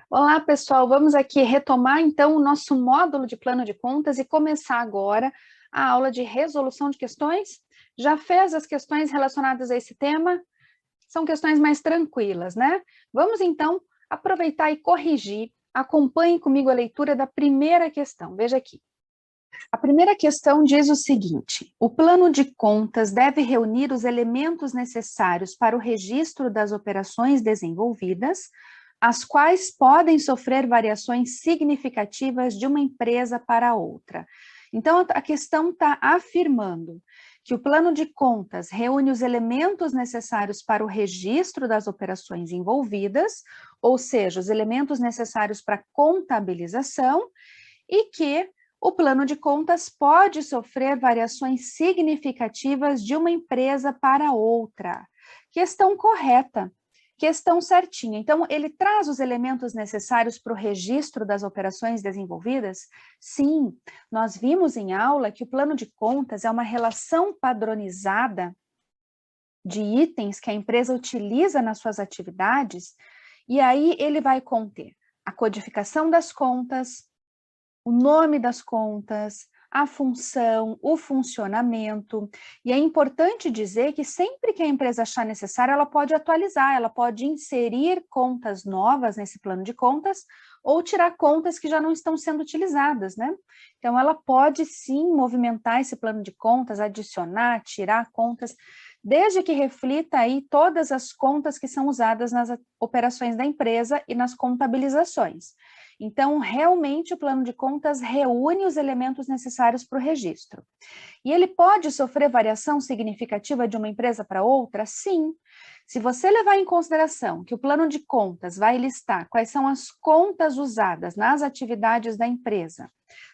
Olá, pessoal. Vamos aqui retomar, então, o nosso módulo de plano de contas e começar agora a aula de resolução de questões. Já fez as questões relacionadas a esse tema? São questões mais tranquilas, né? Vamos, então, aproveitar e corrigir. Acompanhe comigo a leitura da primeira questão. Veja aqui. A primeira questão diz o seguinte: o plano de contas deve reunir os elementos necessários para o registro das operações desenvolvidas, as quais podem sofrer variações significativas de uma empresa para outra. Então, a questão está afirmando que o plano de contas reúne os elementos necessários para o registro das operações envolvidas, ou seja, os elementos necessários para a contabilização, e que o plano de contas pode sofrer variações significativas de uma empresa para outra. Questão correta, questão certinha. Então, ele traz os elementos necessários para o registro das operações desenvolvidas? Sim, nós vimos em aula que o plano de contas é uma relação padronizada de itens que a empresa utiliza nas suas atividades, e aí ele vai conter a codificação das contas, o nome das contas, a função, o funcionamento. E é importante dizer que sempre que a empresa achar necessário, ela pode atualizar, ela pode inserir contas novas nesse plano de contas ou tirar contas que já não estão sendo utilizadas, né? Então, ela pode sim movimentar esse plano de contas, adicionar, tirar contas, desde que reflita aí todas as contas que são usadas nas operações da empresa e nas contabilizações. Então, realmente, o plano de contas reúne os elementos necessários para o registro. E ele pode sofrer variação significativa de uma empresa para outra? Sim. Se você levar em consideração que o plano de contas vai listar quais são as contas usadas nas atividades da empresa,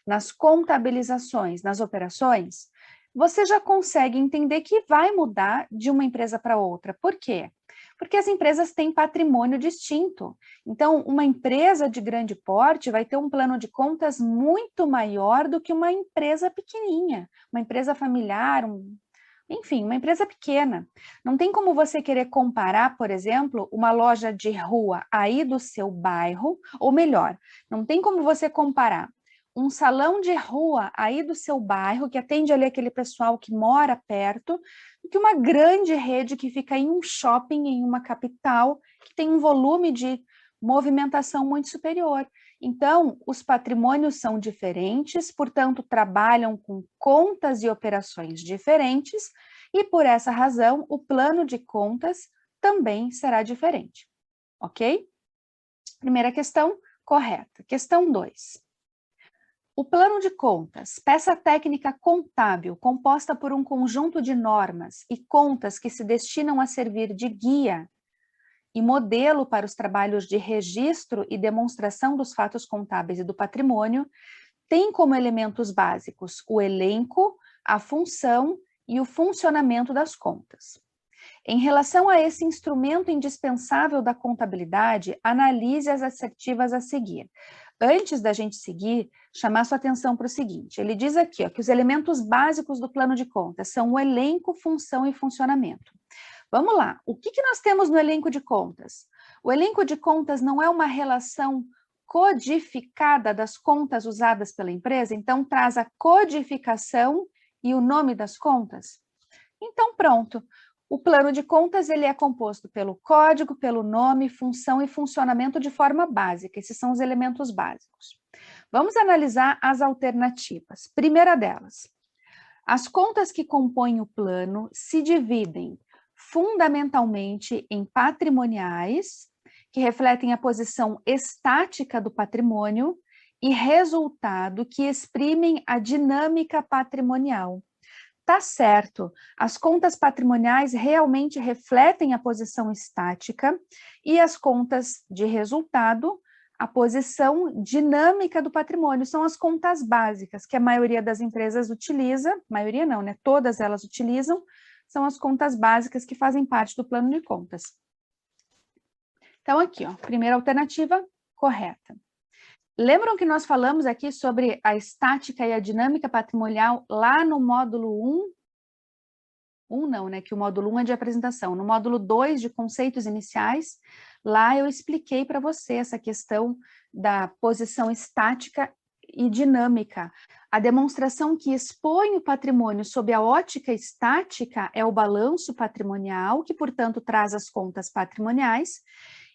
nas contabilizações, nas operações, você já consegue entender que vai mudar de uma empresa para outra. Por quê? Porque as empresas têm patrimônio distinto. Então, uma empresa de grande porte vai ter um plano de contas muito maior do que uma empresa pequenininha, uma empresa familiar, enfim, uma empresa pequena. Não tem como você querer comparar, por exemplo, uma loja de rua aí do seu bairro, ou melhor, não tem como você comparar um salão de rua aí do seu bairro, que atende ali aquele pessoal que mora perto, do que uma grande rede que fica em um shopping, em uma capital, que tem um volume de movimentação muito superior. Então, os patrimônios são diferentes, portanto, trabalham com contas e operações diferentes, e por essa razão, o plano de contas também será diferente. Ok? Primeira questão, correta. Questão 2. O plano de contas, peça técnica contábil composta por um conjunto de normas e contas que se destinam a servir de guia e modelo para os trabalhos de registro e demonstração dos fatos contábeis e do patrimônio, tem como elementos básicos o elenco, a função e o funcionamento das contas. Em relação a esse instrumento indispensável da contabilidade, analise as assertivas a seguir. Antes da gente seguir, chamar sua atenção para o seguinte, ele diz aqui que os elementos básicos do plano de contas são o elenco, função e funcionamento. Vamos lá, o que nós temos no elenco de contas? O elenco de contas não é uma relação codificada das contas usadas pela empresa, então traz a codificação e o nome das contas? Então pronto, o plano de contas ele é composto pelo código, pelo nome, função e funcionamento de forma básica. Esses são os elementos básicos. Vamos analisar as alternativas. Primeira delas, as contas que compõem o plano se dividem fundamentalmente em patrimoniais, que refletem a posição estática do patrimônio, e resultado, que exprimem a dinâmica patrimonial. Tá certo, as contas patrimoniais realmente refletem a posição estática e as contas de resultado, a posição dinâmica do patrimônio. São as contas básicas que a maioria das empresas utiliza, maioria não, né? Todas elas utilizam, são as contas básicas que fazem parte do plano de contas. Então, aqui, ó, primeira alternativa correta. Lembram que nós falamos aqui sobre a estática e a dinâmica patrimonial lá no módulo 1? Não, né? Que o módulo 1 é de apresentação. No módulo 2 de conceitos iniciais, Lá eu expliquei para você essa questão da posição estática e dinâmica. A demonstração que expõe o patrimônio sob a ótica estática é o balanço patrimonial, que, portanto, traz as contas patrimoniais,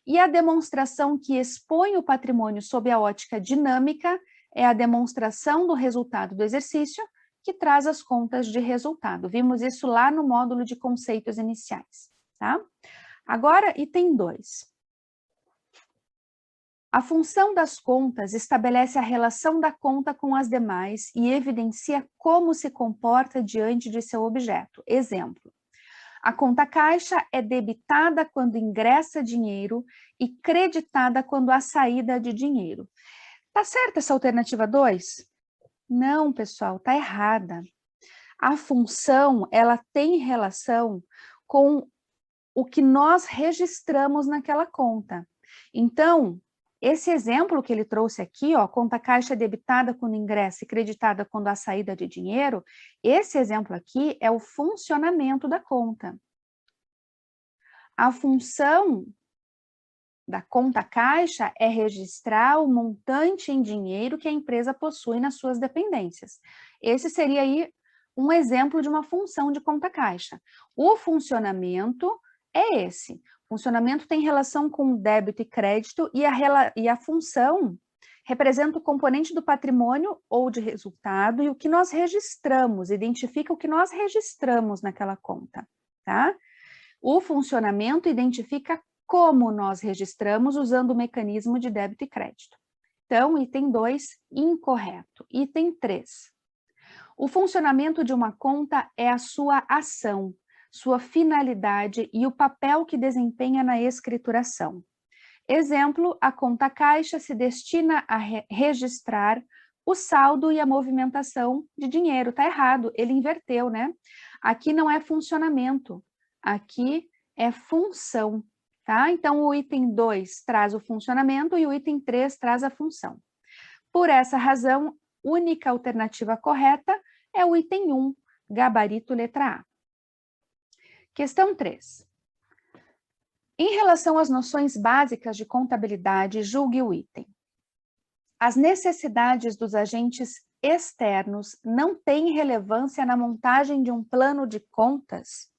e a demonstração que expõe o patrimônio sob a ótica dinâmica é a demonstração do resultado do exercício, que traz as contas de resultado. Vimos isso lá no módulo de conceitos iniciais, tá? Agora, item 2. A função das contas estabelece a relação da conta com as demais e evidencia como se comporta diante de seu objeto. Exemplo: a conta caixa é debitada quando ingressa dinheiro e creditada quando há saída de dinheiro. Tá certa essa alternativa 2? Não, pessoal, tá errada. A função, ela tem relação com o que nós registramos naquela conta. Então, esse exemplo que ele trouxe aqui, ó, conta caixa debitada quando ingressa e creditada quando há saída de dinheiro, esse exemplo aqui é o funcionamento da conta. A função da conta caixa é registrar o montante em dinheiro que a empresa possui nas suas dependências. Esse seria aí um exemplo de uma função de conta caixa. O funcionamento é esse. Funcionamento tem relação com débito e crédito e a função representa o componente do patrimônio ou de resultado e o que nós registramos, identifica o que nós registramos naquela conta, tá? O funcionamento identifica como nós registramos usando o mecanismo de débito e crédito. Então, item 2, incorreto. Item 3. O funcionamento de uma conta é a sua ação, sua finalidade e o papel que desempenha na escrituração. Exemplo, a conta caixa se destina a registrar o saldo e a movimentação de dinheiro. Tá errado, ele inverteu, né? Aqui não é funcionamento, aqui é função, tá? Então, o item 2 traz o funcionamento e o item 3 traz a função. Por essa razão, única alternativa correta é o item 1, gabarito letra A. Questão 3. Em relação às noções básicas de contabilidade, julgue o item. As necessidades dos agentes externos não têm relevância na montagem de um plano de contas?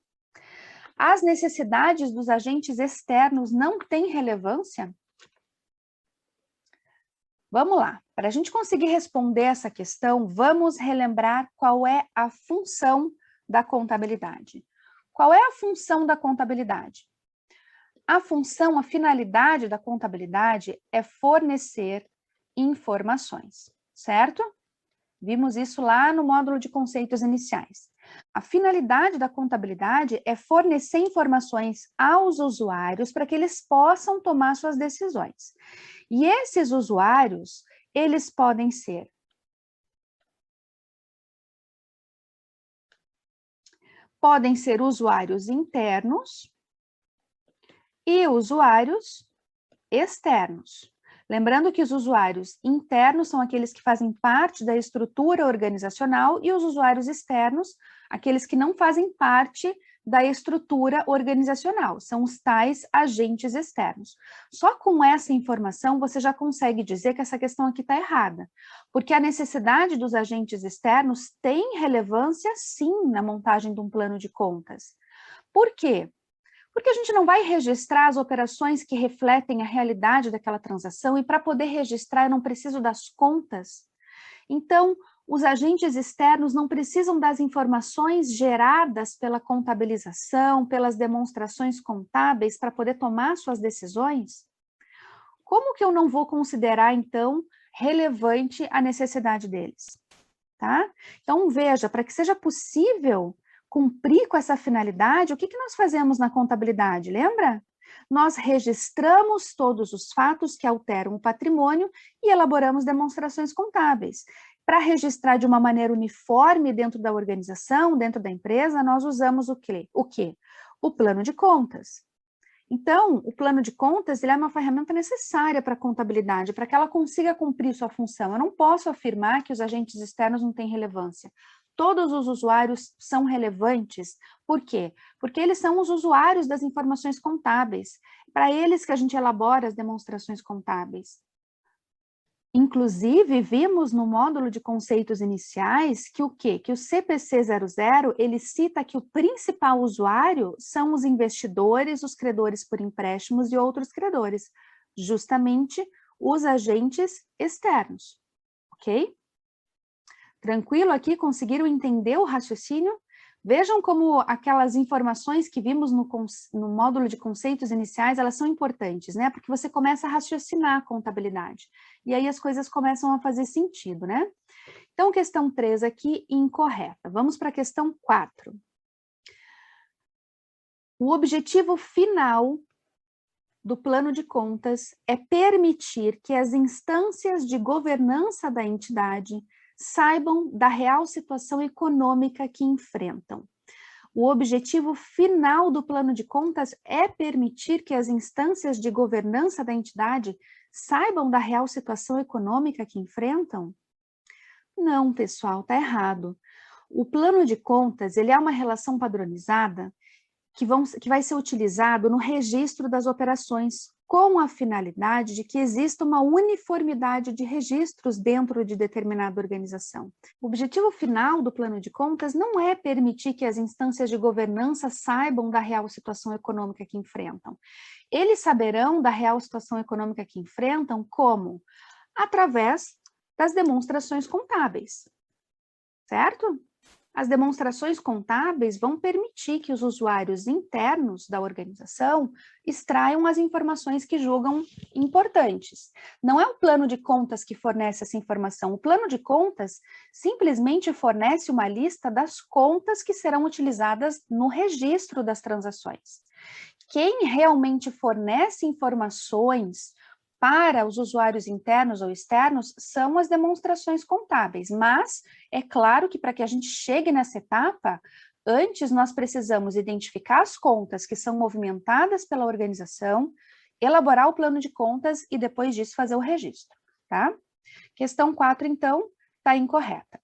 As necessidades dos agentes externos não têm relevância? Vamos lá. Para a gente conseguir responder essa questão, vamos relembrar qual é a função da contabilidade. Qual é a função da contabilidade? A função, a finalidade da contabilidade é fornecer informações, certo? Vimos isso lá no módulo de conceitos iniciais. A finalidade da contabilidade é fornecer informações aos usuários para que eles possam tomar suas decisões. E esses usuários, eles podem ser usuários internos e usuários externos. Lembrando que os usuários internos são aqueles que fazem parte da estrutura organizacional e os usuários externos, aqueles que não fazem parte da estrutura organizacional, são os tais agentes externos. Só com essa informação você já consegue dizer que essa questão aqui está errada, porque a necessidade dos agentes externos tem relevância sim na montagem de um plano de contas. Por quê? Porque a gente não vai registrar as operações que refletem a realidade daquela transação e para poder registrar eu não preciso das contas. Então, os agentes externos não precisam das informações geradas pela contabilização, pelas demonstrações contábeis para poder tomar suas decisões? Como que eu não vou considerar, então, relevante a necessidade deles? Tá? Então, veja, para que seja possível cumprir com essa finalidade, o que nós fazemos na contabilidade, lembra? Nós registramos todos os fatos que alteram o patrimônio e elaboramos demonstrações contábeis. Para registrar de uma maneira uniforme dentro da organização, dentro da empresa, nós usamos o quê? O plano de contas. Então, o plano de contas ele é uma ferramenta necessária para a contabilidade, para que ela consiga cumprir sua função. Eu não posso afirmar que os agentes externos não têm relevância. Todos os usuários são relevantes. Por quê? Porque eles são os usuários das informações contábeis. Para eles que a gente elabora as demonstrações contábeis. Inclusive, vimos no módulo de conceitos iniciais que o quê? Que o CPC 00, ele cita que o principal usuário são os investidores, os credores por empréstimos e outros credores, justamente os agentes externos, ok? Tranquilo aqui? Conseguiram entender o raciocínio? Vejam como aquelas informações que vimos no módulo de conceitos iniciais, elas são importantes, né? Porque você começa a raciocinar a contabilidade. E aí as coisas começam a fazer sentido, né? Então, questão 3 aqui, incorreta. Vamos para a questão 4. O objetivo final do plano de contas é permitir que as instâncias de governança da entidade saibam da real situação econômica que enfrentam. O objetivo final do plano de contas é permitir que as instâncias de governança da entidade saibam da real situação econômica que enfrentam? Não, pessoal, está errado. O plano de contas, ele é uma relação padronizada que vai ser utilizado no registro das operações, com a finalidade de que exista uma uniformidade de registros dentro de determinada organização. O objetivo final do plano de contas não é permitir que as instâncias de governança saibam da real situação econômica que enfrentam. Eles saberão da real situação econômica que enfrentam como? Através das demonstrações contábeis, certo? As demonstrações contábeis vão permitir que os usuários internos da organização extraiam as informações que julgam importantes. Não é o plano de contas que fornece essa informação. O plano de contas simplesmente fornece uma lista das contas que serão utilizadas no registro das transações. Quem realmente fornece informações para os usuários internos ou externos são as demonstrações contábeis, mas é claro que para que a gente chegue nessa etapa, antes nós precisamos identificar as contas que são movimentadas pela organização, elaborar o plano de contas e depois disso fazer o registro, tá? Questão 4, então, está incorreta.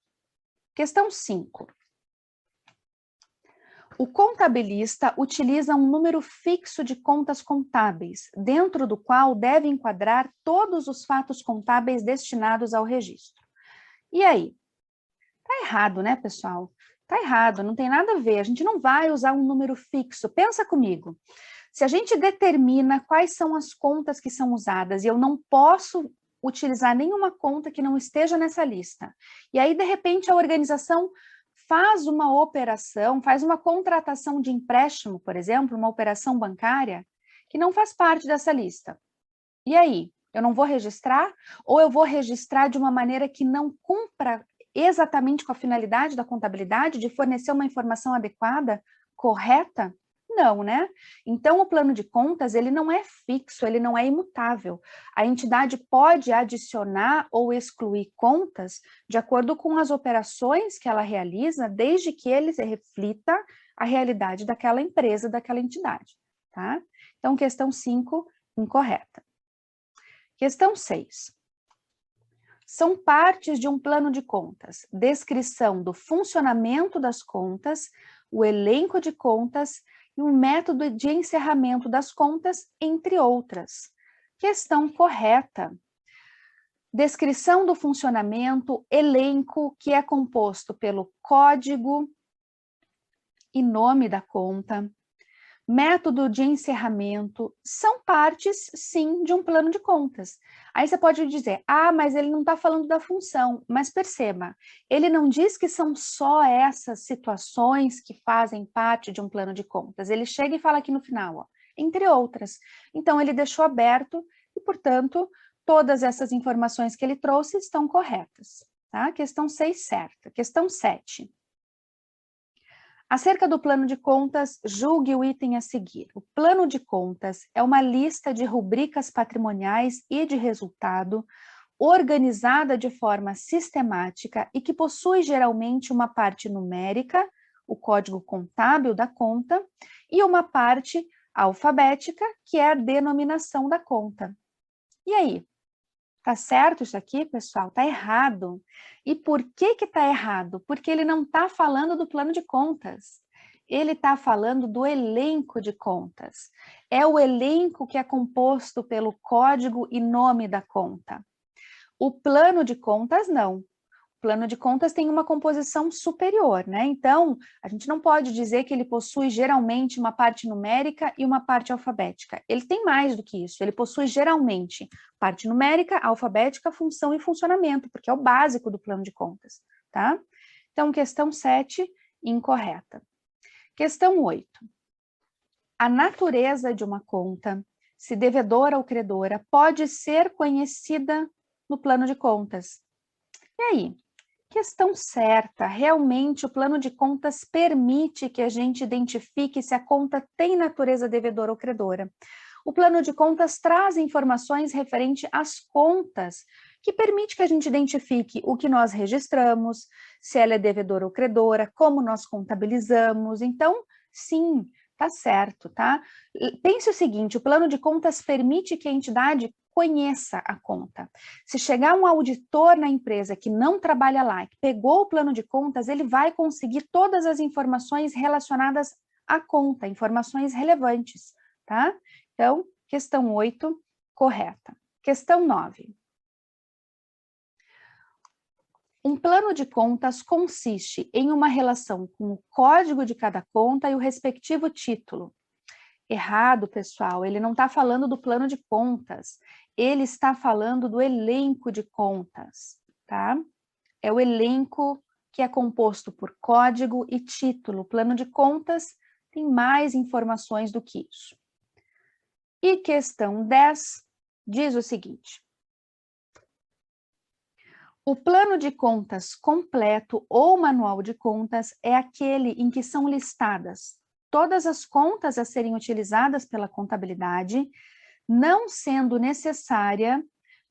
Questão 5. O contabilista utiliza um número fixo de contas contábeis, dentro do qual deve enquadrar todos os fatos contábeis destinados ao registro. E aí? Tá errado, né, pessoal? Tá errado, não tem nada a ver, a gente não vai usar um número fixo. Pensa comigo, se a gente determina quais são as contas que são usadas e eu não posso utilizar nenhuma conta que não esteja nessa lista, e aí, de repente, a organização faz uma operação, faz uma contratação de empréstimo, por exemplo, uma operação bancária, que não faz parte dessa lista. E aí, eu não vou registrar? Ou eu vou registrar de uma maneira que não cumpra exatamente com a finalidade da contabilidade, de fornecer uma informação adequada, correta? Não, né? Então, o plano de contas, ele não é fixo, ele não é imutável. A entidade pode adicionar ou excluir contas de acordo com as operações que ela realiza, desde que ele reflita a realidade daquela empresa, daquela entidade, tá? Então, questão 5, incorreta. Questão 6. São partes de um plano de contas: descrição do funcionamento das contas, o elenco de contas e um método de encerramento das contas, entre outras. Questão correta. Descrição do funcionamento, elenco, que é composto pelo código e nome da conta, método de encerramento, são partes, sim, de um plano de contas. Aí você pode dizer, ah, mas ele não está falando da função, mas perceba, ele não diz que são só essas situações que fazem parte de um plano de contas, ele chega e fala aqui no final, ó, entre outras. Então, ele deixou aberto e, portanto, todas essas informações que ele trouxe estão corretas, tá? Questão 6, certa. Questão 7. Acerca do plano de contas, julgue o item a seguir. O plano de contas é uma lista de rubricas patrimoniais e de resultado, organizada de forma sistemática e que possui geralmente uma parte numérica, o código contábil da conta, e uma parte alfabética, que é a denominação da conta. E aí? Tá certo isso aqui, pessoal? Tá errado. E por que que tá errado? Porque ele não tá falando do plano de contas. Ele está falando do elenco de contas. É o elenco que é composto pelo código e nome da conta. O plano de contas, não. O plano de contas tem uma composição superior, né? Então, a gente não pode dizer que ele possui geralmente uma parte numérica e uma parte alfabética. Ele tem mais do que isso. Ele possui geralmente parte numérica, alfabética, função e funcionamento, porque é o básico do plano de contas, tá? Então, questão 7, incorreta. Questão 8. A natureza de uma conta, se devedora ou credora, pode ser conhecida no plano de contas. E aí? Questão certa, realmente o plano de contas permite que a gente identifique se a conta tem natureza devedora ou credora. O plano de contas traz informações referente às contas, que permite que a gente identifique o que nós registramos, se ela é devedora ou credora, como nós contabilizamos. Então, sim, tá certo, tá? Pense o seguinte, o plano de contas permite que a entidade conheça a conta. Se chegar um auditor na empresa que não trabalha lá, que pegou o plano de contas, ele vai conseguir todas as informações relacionadas à conta, informações relevantes, tá? Então, questão 8, correta. Questão 9. Um plano de contas consiste em uma relação com o código de cada conta e o respectivo título. Errado, pessoal, ele não está falando do plano de contas, ele está falando do elenco de contas, tá? É o elenco que é composto por código e título. O plano de contas tem mais informações do que isso. E questão 10 diz o seguinte: o plano de contas completo ou manual de contas é aquele em que são listadas todas as contas a serem utilizadas pela contabilidade, não sendo necessária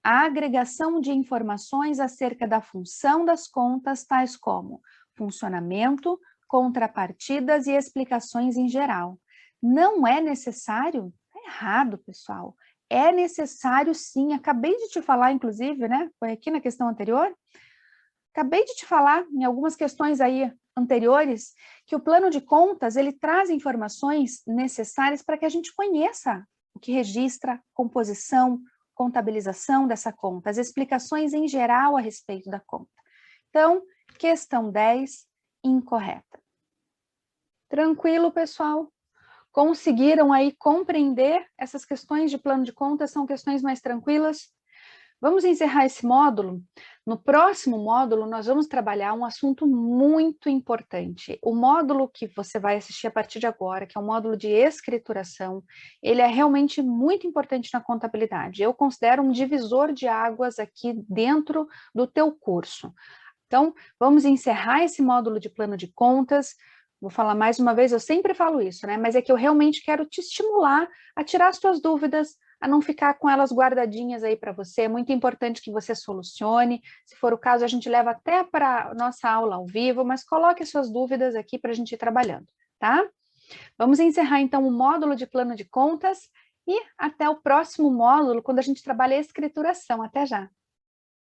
a agregação de informações acerca da função das contas, tais como funcionamento, contrapartidas e explicações em geral. Não é necessário? Tá errado, pessoal. É necessário sim, acabei de te falar, inclusive, né? Foi aqui na questão anterior. Acabei de te falar em algumas questões aí anteriores que o plano de contas, ele traz informações necessárias para que a gente conheça o que registra, composição, contabilização dessa conta, as explicações em geral a respeito da conta. Então, questão 10, incorreta. Tranquilo, pessoal? Conseguiram aí compreender essas questões de plano de contas? São questões mais tranquilas? Vamos encerrar esse módulo. No próximo módulo, nós vamos trabalhar um assunto muito importante. O módulo que você vai assistir a partir de agora, que é o módulo de escrituração, ele é realmente muito importante na contabilidade. Eu considero um divisor de águas aqui dentro do teu curso. Então, vamos encerrar esse módulo de plano de contas. Vou falar mais uma vez, eu sempre falo isso, né? Mas é que eu realmente quero te estimular a tirar as tuas dúvidas, a não ficar com elas guardadinhas aí para você. É muito importante que você solucione. Se for o caso, a gente leva até para a nossa aula ao vivo, mas coloque as suas dúvidas aqui para a gente ir trabalhando, tá? Vamos encerrar, então, o módulo de plano de contas e até o próximo módulo, quando a gente trabalha a escrituração. Até já!